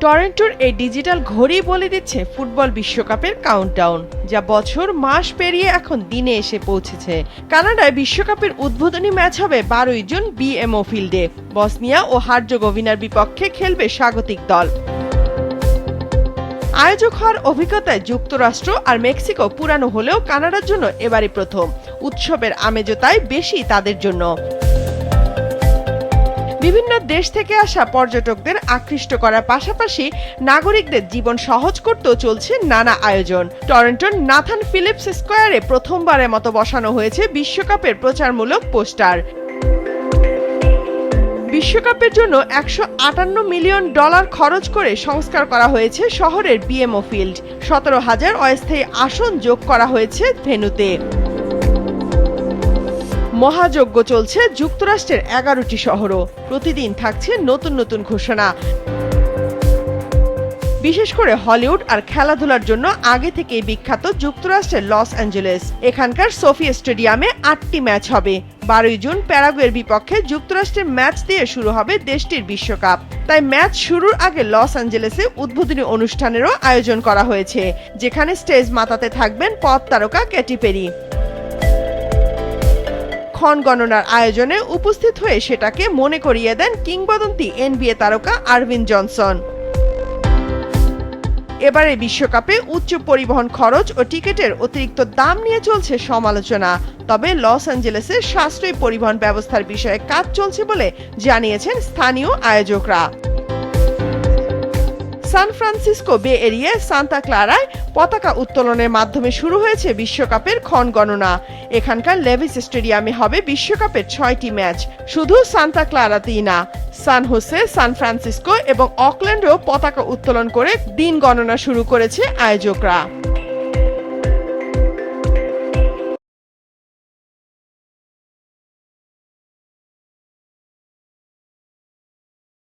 টরন্টোর এই ডিজিটাল ঘড়ি বলে দিচ্ছে ফুটবল বিশ্বকাপের কাউন্টডাউন, যা বছর মাস পেরিয়ে এখন দিনে এসে পৌঁছেছে। কানাডায় বিশ্বকাপের উদ্বোধনী ম্যাচ হবে 12 জুন বিএমও ফিল্ডে। বসনিয়া ও হার্জেগোভিনার বিপক্ষে খেলবে স্বাগতিক দল। আয়োজক হওয়ার অভিজ্ঞতায় যুক্তরাষ্ট্র আর মেক্সিকো পুরানো হলেও কানাডার জন্য এবারই প্রথম। উৎসবের আমেজও তাই বেশি তাদের জন্য। বিভিন্ন দেশ থেকে আসা পর্যটকদের আকৃষ্ট করার পাশাপাশি নাগরিকদের জীবন সহজ করতেও চলছে নানা আয়োজন। টরন্টোর নাথান ফিলিপস স্কয়ারে প্রথমবারের মতো বসানো হয়েছে বিশ্বকাপের প্রচারমূলক পোস্টার। বিশ্বকাপের জন্য $158 মিলিয়ন খরচ করে সংস্কার করা হয়েছে শহরের বিএমও ফিল্ড। 17,000 অস্থায়ী আসন যোগ করা হয়েছে ভেন্যুতে। মহাযজ্ঞ চলছে যুক্তরাষ্ট্রের 11টি শহরও। প্রতিদিন থাকছে নতুন নতুন ঘোষণা। বিশেষ করে হলিউড আর খেলাধুলার জন্য আগে থেকেই বিখ্যাত যুক্তরাষ্ট্রের লস অ্যাঞ্জেলেস। এখানকার সোফি স্টেডিয়ামে 8টি ম্যাচ হবে। 12 জুন প্যারাগুয়ের বিপক্ষে যুক্তরাষ্ট্রের ম্যাচ দিয়ে শুরু হবে দেশটির বিশ্বকাপ। তাই ম্যাচ শুরুর আগে লস অ্যাঞ্জেলেসে উদ্বোধনী অনুষ্ঠানেরও আয়োজন করা হয়েছে, যেখানে স্টেজ মাতাতে থাকবেন পপ তারকা ক্যাটি পেরি। ক্ষণ গণনার আয়োজনে উপস্থিত হয়ে সেটাকে মনে করিয়ে দেন কিংবদন্তি এনবিএ তারকা আরভিন জনসন। এবারে বিশ্বকাপে উচ্চ পরিবহন খরচ ও টিকিটের অতিরিক্ত দাম নিয়ে চলছে সমালোচনা। তবে লস অ্যাঞ্জেলেসের সাশ্রয়ী পরিবহন ব্যবস্থার বিষয়ে কাজ চলছে বলে জানিয়েছেন স্থানীয় আয়োজকরা। সান ফ্রান্সিসকো বে এরিয়ায় সান্তা ক্লারায় পতাকা উত্তোলনের মাধ্যমে শুরু হয়েছে বিশ্বকাপের ক্ষণ গণনা। এখানকার লেভিস স্টেডিয়ামে হবে বিশ্বকাপের 6টি ম্যাচ। শুধু সান্তা ক্লারাতেই না, সান হোসে, সান ফ্রান্সিসকো এবং অকল্যান্ডেও পতাকা উত্তোলন করে দিন গণনা শুরু করেছে আয়োজকরা।